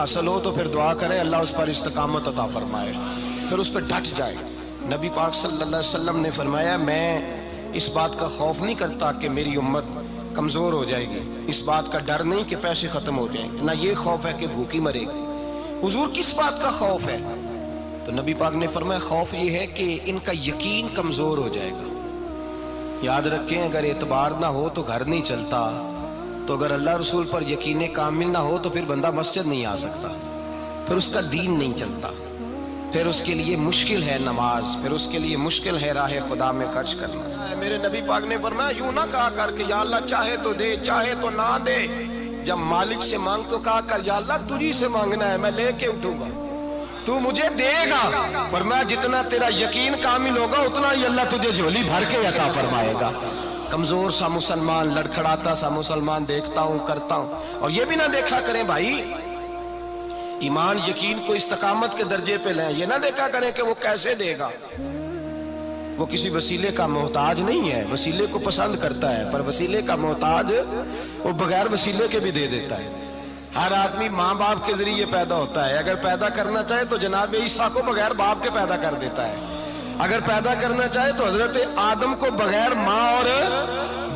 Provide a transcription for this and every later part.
حاصل ہو تو پھر دعا کریں اللہ اس پر استقامت عطا فرمائے، پھر اس پہ ڈٹ جائے۔ نبی پاک صلی اللہ علیہ وسلم نے فرمایا میں اس بات کا خوف نہیں کرتا کہ میری امت کمزور ہو جائے گی، اس بات کا ڈر نہیں کہ پیسے ختم ہو جائیں گے، نہ یہ خوف ہے کہ بھوکی مرے گی۔ حضور کس بات کا خوف ہے؟ تو نبی پاک نے فرمایا خوف یہ ہے کہ ان کا یقین کمزور ہو جائے گا۔ یاد رکھیں اگر اعتبار نہ ہو تو گھر نہیں چلتا، تو اگر اللہ رسول پر یقین کامل نہ ہو تو پھر بندہ مسجد نہیں آ سکتا، پھر اس کا دین نہیں چلتا، پھر اس کے لیے مشکل ہے نماز، پھر اس کے لیے مشکل ہے راہ خدا میں خرچ کرنا۔ میرے نبی پاک نے فرمایا یوں نہ کہا کر کہ یا اللہ چاہے تو دے چاہے تو نہ دے، جب مالک سے مانگ تو کہا کر یا اللہ تجھی سے مانگنا ہے، میں لے کے اٹھوں گا، تو مجھے دے گا۔ فرمایا جتنا تیرا یقین کامل ہوگا اتنا ہی اللہ تجھے جھولی بھر کے عطا فرمائے گا۔ کمزور سا مسلمان، لڑکھڑاتا سا مسلمان دیکھتا ہوں کرتا ہوں، اور یہ بھی نہ دیکھا کریں بھائی ایمان یقین کو استقامت کے درجے پہ لیں، یہ نہ دیکھا کریں کہ وہ کیسے دے گا، وہ کسی وسیلے کا محتاج نہیں ہے، وسیلے کو پسند کرتا ہے، پر وسیلے کا محتاج وہ بغیر وسیلے کے بھی دے دیتا ہے۔ ہر آدمی ماں باپ کے ذریعے پیدا ہوتا ہے، اگر پیدا کرنا چاہے تو جناب عیسیٰ کو بغیر باپ کے پیدا کر دیتا ہے، اگر پیدا کرنا چاہے تو حضرت آدم کو بغیر ماں اور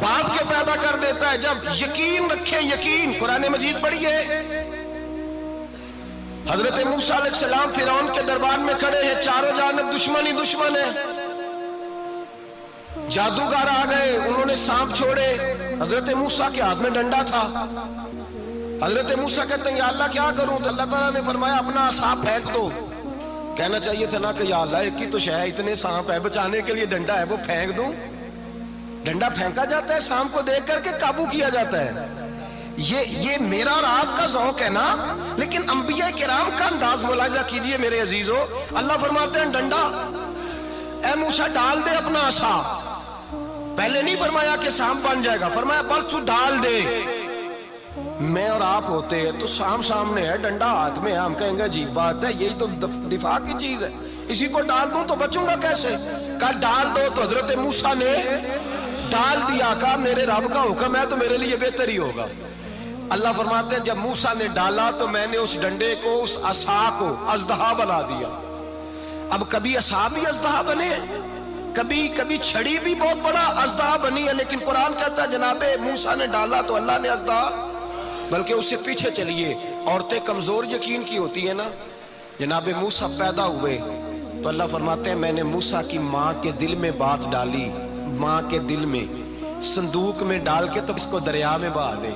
باپ کے پیدا کر دیتا ہے۔ جب یقین رکھیں، یقین قرآن مجید پڑھیے، حضرت موسیٰ علیہ السلام فرعون کے دربار میں کھڑے ہیں، چاروں جانب دشمن ہی دشمن ہے، جادوگر آ گئے، انہوں نے سانپ چھوڑے، حضرت موسیٰ کے ہاتھ میں ڈنڈا تھا، حضرت موسیٰ کہتے ہیں یا اللہ کیا کروں؟ تو اللہ تعالیٰ نے فرمایا اپنا عصا پھینک دو۔ کہنا چاہیے تھا نا کہ یا اللہ ایک ہی تو شے ہے، اتنے سانپ ہے، بچانے کے لیے ڈنڈا ہے وہ پھینک دوں؟ ڈنڈا پھینکا جاتا ہے، سانپ کو دیکھ کر کے قابو کیا جاتا ہے۔ یہ میرا اور آپ کا ذوق ہے نا، لیکن انبیاء کرام کا انداز ملاحظہ کیجئے میرے عزیزو۔ اللہ فرماتے ہیں ڈنڈا، اے موسیٰ ڈال دے اپنا عصا، پہلے نہیں فرمایا کہ سانپ بن جائے گا، فرمایا بس تو ڈال دے۔ میں اور آپ ہوتے ہیں تو سانپ سامنے ہے، ڈنڈا ہاتھ میں ہے، ہم کہیں گے عجیب بات ہے، یہی تو دفاع کی چیز ہے، اسی کو ڈال دوں تو بچوں گا کیسے؟ کہا ڈال دو، تو حضرت موسیٰ نے ڈال دیا، کہا میرے رب کا حکم ہے تو میرے لیے بہتر ہی ہوگا۔ اللہ فرماتے ہیں جب موسیٰ نے ڈالا تو میں نے اس ڈنڈے کو، اس عصا کو اژدہا بنا دیا۔ اب کبھی عصا بھی اژدہا بنے، کبھی چھڑی بھی بہت بڑا اژدہا بنی ہے، لیکن قرآن کہتا ہے جناب موسیٰ نے ڈالا تو اللہ نے اژدہا، بلکہ اس سے پیچھے چلیے، عورتیں کمزور یقین کی ہوتی ہیں نا، جناب موسیٰ پیدا ہوئے تو اللہ فرماتے ہیں میں نے موسیٰ کی ماں کے دل میں بات ڈالی، ماں کے دل میں صندوق میں ڈال کے تو اس کو دریا میں بہا دے۔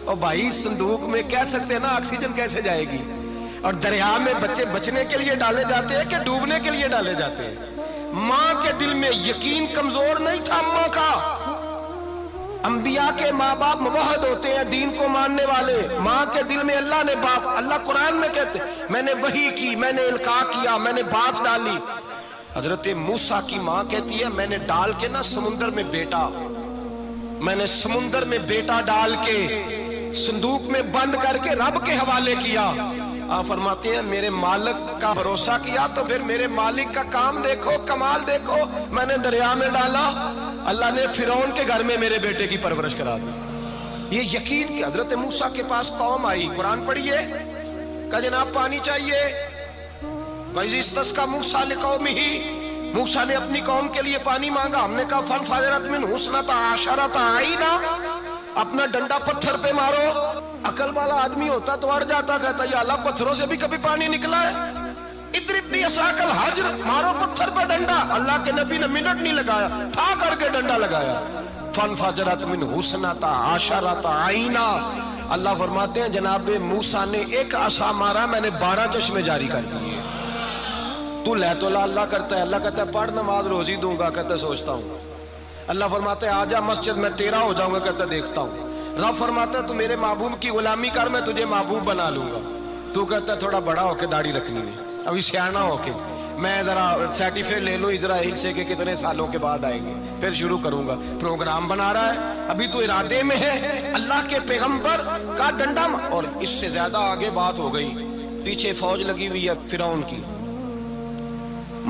اور بھائی صندوق میں کہہ سکتے ہیں نا آکسیجن کیسے جائے گی، اور دریا میں بچے بچنے کے لیے ڈالے جاتے ہیں کہ ڈوبنے کے لیے ڈالے جاتے ہیں؟ ماں کے دل میں یقین کمزور نہیں تھا ماں کا۔ انبیاء کے ماں باپ موحد ہوتے ہیں، دین کو ماننے والے، ماں کے دل میں اللہ نے بات، اللہ قرآن میں کہتے میں نے وحی کی، میں نے القاء کیا، میں نے بات ڈالی۔ حضرت موسیٰ کی ماں کہتی ہے میں نے ڈال کے نا سمندر میں بیٹا، میں نے سمندر میں بیٹا ڈال کے صندوق میں بند کر کے رب کے حوالے کیا۔ آپ فرماتے ہیں میرے مالک کا بھروسہ کیا تو پھر میرے مالک کا کام دیکھو، کمال دیکھو، میں نے دریا میں ڈالا، اللہ نے فرعون کے گھر میں میرے بیٹے کی پرورش کرا دی۔ یہ یقین کہ حضرت موسیٰ کے پاس قوم آئی، قرآن پڑھیے، کہا جناب پانی چاہیے، وَإِذِ اسْتَسْقَىٰ مُوسَىٰ لِقَوْمِهِ، موسیٰ نے اپنی قوم کے لیے پانی مانگا، ہم نے کہا فَانْفَجَرَتْ مِنْهُ اثْنَتَا عَشَرَةَ عَيْنًا، اپنا ڈنڈا پتھر پہ مارو۔ عقل والا آدمی ہوتا تو اڑ جاتا، کہتا یا اللہ پتھروں سے بھی کبھی پانی نکلا ہے؟ اضرب بعصاک الحجر، مارو پتھر پہ ڈنڈا۔ اللہ کے نبی نے منٹ نہیں لگایا، ٹھا کر کے ڈنڈا لگایا، فَانْفَجَرَتْ مِنْهُ اثْنَتَا عَشَرَةَ عَيْنًا۔ اللہ فرماتے ہیں جناب موسیٰ نے ایک عصا مارا، میں نے 12 چشمے جاری کر دیے۔ تو لے تو اللہ کرتا ہے، اللہ کہتا ہے پڑھ نماز روزی دوں گا، کہتا ہے سوچتا ہوں۔ اللہ فرماتا ہے آجا مسجد میں تیرا ہو جاؤں گا، کہتا ہے دیکھتا ہوں۔ رب فرماتا ہے تو میرے محبوب کی غلامی کر، میں تجھے محبوب بنا لوں گا۔ تو کہتا ہے تھوڑا بڑا ہو کے داڑھی رکھنی ہے، ابھی سیانا ہو کے میں ذرا سرٹیفکیٹ لے لوں اسرائیل سے کہ کتنے سالوں کے بعد آئیں گے، پھر شروع کروں گا۔ پروگرام بنا رہا ہے، ابھی تو ارادے میں ہے۔ اللہ کے پیغمبر کا ڈنڈا، اور اس سے زیادہ آگے بات ہو گئی، پیچھے فوج لگی ہوئی ہے فرعون کی،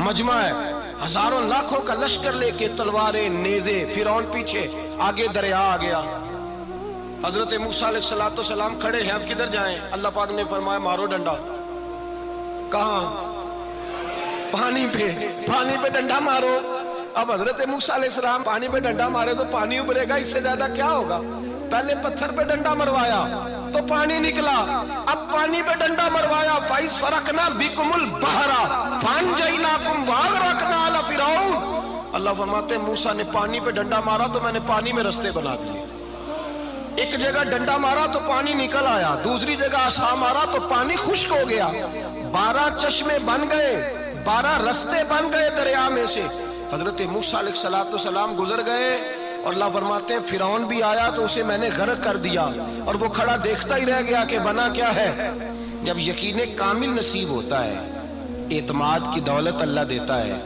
مجمع ہے، ہزاروں لاکھوں کا لشکر لے کے، تلواریں نیزے، فرعون پیچھے، آگے دریا آ گیا۔ حضرت موسیٰ علیہ السلام کھڑے ہیں، اب کدھر جائیں؟ اللہ پاک نے فرمایا مارو ڈنڈا۔ کہاں؟ پانی پہ ڈنڈا مارو۔ اب حضرت موسیٰ علیہ السلام پانی پہ ڈنڈا مارے تو پانی ابھرے گا، اس سے زیادہ کیا ہوگا؟ پہلے پتھر پہ ڈنڈا مروایا تو پانی نکلا، اب پانی پہ ڈنڈا مروایا فَإِذْ فَرَقْنَا بِكُمُ الْبَحْرَ فَأَنْجَيْنَاكُمْ وَأَغْرَقْنَا آلَ فِرْعَوْنَ۔ اللہ فرماتے ہیں موسیٰ نے پانی پہ ڈنڈا مارا تو میں نے پانی میں رستے بنا دیے۔ ایک جگہ ڈنڈا مارا تو پانی نکل آیا، دوسری جگہ عصا مارا تو پانی خشک ہو گیا، 12 چشمے بن گئے، 12 رستے بن گئے دریا میں سے۔ حضرت موسیٰ علیہ السلام گزر گئے اور اللہ فرماتے ہیں فرعون بھی آیا تو اسے میں نے غرق کر دیا، اور وہ کھڑا دیکھتا ہی رہ گیا کہ بنا کیا ہے۔ جب یقین کامل نصیب ہوتا ہے، اعتماد کی دولت اللہ دیتا ہے،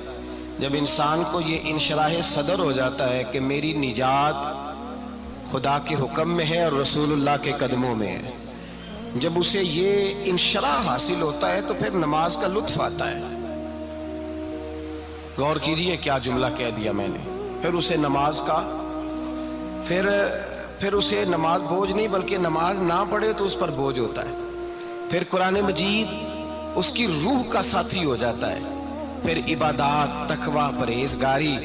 جب انسان کو یہ انشراح صدر ہو جاتا ہے کہ میری نجات خدا کے حکم میں ہے اور رسول اللہ کے قدموں میں ہے، جب اسے یہ انشراح حاصل ہوتا ہے تو پھر نماز کا لطف آتا ہے۔ غور کیجئے کیا جملہ کہہ دیا میں نے، پھر اسے نماز کا پھر اسے نماز بوجھ نہیں بلکہ نماز نہ پڑھے تو اس پر بوجھ ہوتا ہے، پھر قرآن مجید اس کی روح کا ساتھی ہو جاتا ہے، پھر عبادات، تقوی، پرہیزگاری،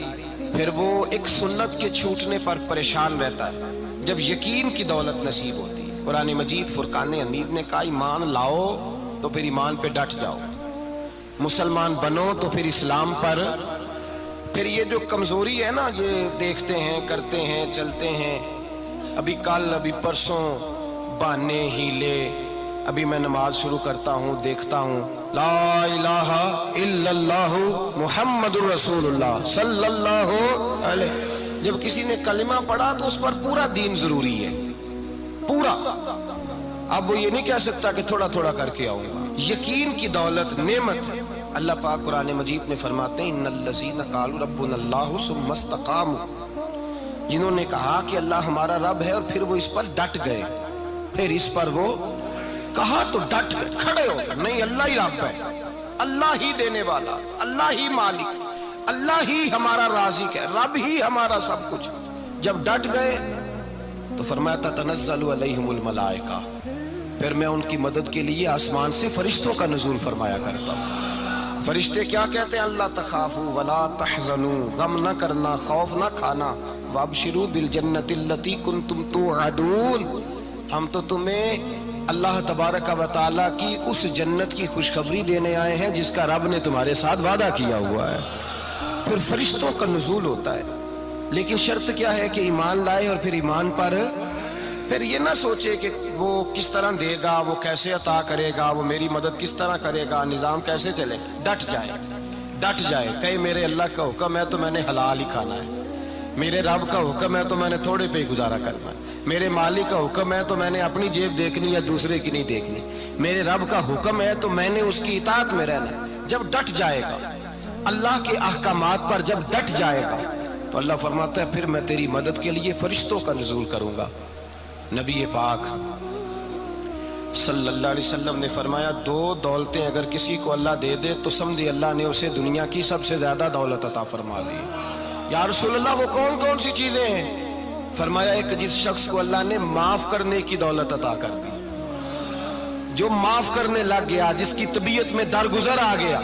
پھر وہ ایک سنت کے چھوٹنے پر پریشان رہتا ہے جب یقین کی دولت نصیب ہوتی ہے۔ قرآن مجید فرقان حمید نے کہا ایمان لاؤ تو پھر ایمان پہ ڈٹ جاؤ، مسلمان بنو تو پھر اسلام پر۔ پھر یہ جو کمزوری ہے نا، یہ دیکھتے ہیں، کرتے ہیں، چلتے ہیں، ابھی کل ابھی پرسوں بہانے ہیلے، ابھی میں نماز شروع کرتا ہوں دیکھتا ہوں لا الہ الا اللہ محمد الرسول اللہ صلی اللہ علیہ، جب کسی نے کلمہ پڑھا تو اس پر پورا دین ضروری ہے، پورا۔ اب وہ یہ نہیں کہہ سکتا کہ تھوڑا تھوڑا کر کے آؤں گا۔ یقین کی دولت نعمت ہے۔ اللہ پاک قرآن مجید میں فرماتے ہیں ان الذین قالوا ربنا اللہ ثم استقاموا، جنہوں نے کہا کہ اللہ ہمارا رب ہے اور پھر وہ اس پر ڈٹ گئے، پھر اس پر وہ کہا تو ڈٹ گئے، کھڑے ہو گئے، نہیں اللہ ہی رب ہے، اللہ ہی دینے والا، اللہ ہی مالک، اللہ ہی ہمارا رازق ہے، رب ہی ہمارا سب کچھ۔ جب ڈٹ گئے تو فرمایا تتنزل علیہم الملائکہ، پھر میں ان کی مدد کے لیے آسمان سے فرشتوں کا نزول فرمایا کرتا ہوں۔ فرشتے کیا کہتے ہیں؟ اللہ تخافوا ولا تحزنوا، غم نہ کرنا، خوف نہ کھانا، وابشروا بالجنۃ التی کنتم توعدون، ہم تو تمہیں اللہ تبارک و تعالیٰ کی اس جنت کی خوشخبری دینے آئے ہیں جس کا رب نے تمہارے ساتھ وعدہ کیا ہوا ہے۔ پھر فرشتوں کا نزول ہوتا ہے، لیکن شرط کیا ہے کہ ایمان لائے، اور پھر ایمان پر پھر یہ نہ سوچے کہ وہ کس طرح دے گا، وہ کیسے عطا کرے گا، وہ میری مدد کس طرح کرے گا، نظام کیسے چلے، ڈٹ جائے، کہے میرے اللہ کا حکم ہے تو میں نے حلال ہی کھانا ہے، میرے رب کا حکم ہے تو میں نے تھوڑے پہ ہی گزارا کرنا ہے، میرے مالک کا حکم ہے تو میں نے اپنی جیب دیکھنی یا دوسرے کی نہیں دیکھنی، میرے رب کا حکم ہے تو میں نے اس کی اطاعت میں رہنا۔ جب ڈٹ جائے گا اللہ کے احکامات پر، جب ڈٹ جائے گا تو اللہ فرماتا ہے پھر میں تیری مدد کے لیے فرشتوں کا نزول کروں گا۔ نبی پاک صلی اللہ علیہ وسلم نے فرمایا 2 دولتیں اگر کسی کو اللہ دے دے تو سمجھے اللہ نے اسے دنیا کی سب سے زیادہ دولت عطا فرما دی۔ یا رسول اللہ وہ کون کون سی چیزیں ہیں؟ فرمایا ایک جس شخص کو اللہ نے معاف کرنے کی دولت عطا کر دی، جو معاف کرنے لگ گیا، جس کی طبیعت میں درگزر آ گیا،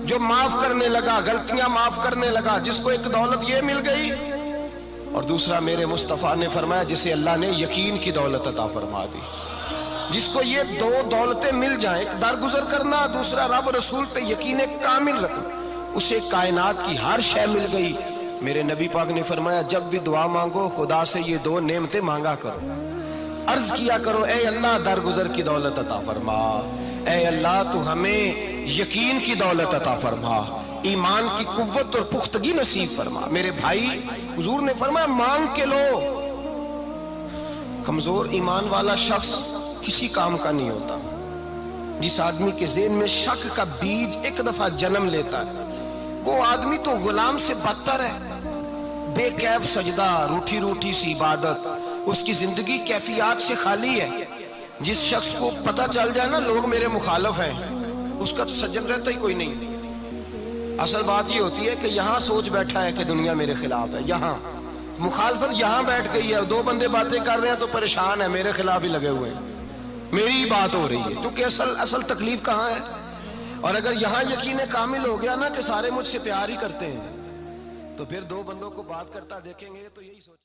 جو معاف کرنے لگا، غلطیاں معاف کرنے لگا، جس کو ایک دولت یہ مل گئی۔ اور دوسرا میرے مصطفیٰ نے فرمایا جسے اللہ نے یقین کی دولت عطا فرما دی، جس کو یہ 2 دولتیں مل جائیں، ایک درگزر کرنا، دوسرا رب رسول پہ یقین کامل رکھنا، اسے کائنات کی ہر شے مل گئی۔ میرے نبی پاک نے فرمایا جب بھی دعا مانگو خدا سے یہ 2 نعمتیں مانگا کرو، عرض کیا کرو اے اللہ درگزر کی دولت عطا فرما، اے اللہ تو ہمیں یقین کی دولت عطا فرما، ایمان کی قوت اور پختگی نصیب فرما۔ میرے بھائی حضور نے فرمایا مانگ کے لو۔ کمزور ایمان والا شخص کسی کام کا نہیں ہوتا۔ جس آدمی کے ذہن میں شک کا بیج ایک دفعہ جنم لیتا ہے وہ آدمی تو غلام سے بدتر ہے، بے کیف سجدہ، روٹھی روٹھی سی عبادت، اس کی زندگی کیفیات سے خالی ہے۔ جس شخص کو پتہ چل جائے نا لوگ میرے مخالف ہیں، اس کا تو سجن رہتا ہی کوئی نہیں۔ اصل بات یہ ہوتی ہے کہ یہاں سوچ بیٹھا ہے کہ دنیا میرے خلاف ہے، یہاں مخالفت یہاں بیٹھ گئی ہے، دو بندے باتیں کر رہے ہیں تو پریشان ہے، میرے خلاف ہی لگے ہوئے ہیں، میری ہی بات ہو رہی ہے، کیونکہ اصل تکلیف کہاں ہے؟ اور اگر یہاں یقین کامل ہو گیا نا کہ سارے مجھ سے پیار ہی کرتے ہیں، تو پھر دو بندوں کو بات کرتا دیکھیں گے تو یہی سوچ